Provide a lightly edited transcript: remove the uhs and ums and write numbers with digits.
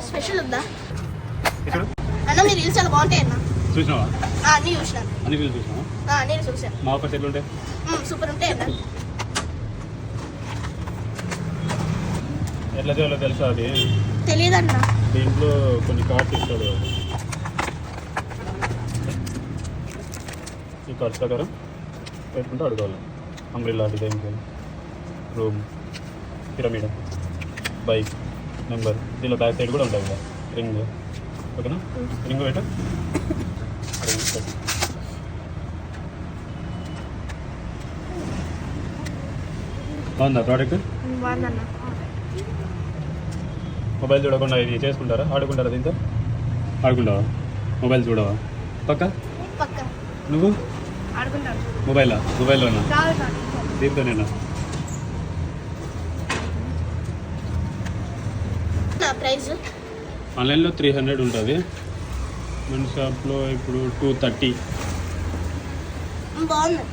Special ఉందా అన్న? మీరు రీల్స్ చాలా బాగుంటాయి అన్న. చూసినావా? అన్నీ చూసినాను. అన్ని వీళ్ళు చూసినావా? నేను చూసాను. మా ఆఫర్స్ ఎట్లా ఉంటాయి? సూపర్ ఉంటాయి అన్న. ఎట్లా చేయాలో తెలుసా? అది తెలియదన్న. దీంట్లో కొన్ని కార్డ్స్ ఇస్తాడు. ఈ కార్డ్స్ ప్రకారం పెట్టుకుంటూ అడగాలి. Umbrella design, room, pyramid, bike, number. దీనిలో బ్యాక్ సైడ్ కూడా ఉంటుంది కదా రింగ్. ఓకేనా? రింగ్ పెట్టు. బాగుందా ప్రోడక్ట్? బాగుందన్న. మొబైల్ చూడకుండా ఇది చేసుకుంటారా? ఆడుకుంటారా దీంతో? ఆడుకుంటావా? మొబైల్ చూడవా? పక్క నువ్వు ఆడుకుంటాను. మొబైల్లోనా? దీంతోనేనా? ప్రైస్ ఆన్లైన్లో 300 ఉంటుంది, మన షాప్లో ఇప్పుడు 230. బాగుంది.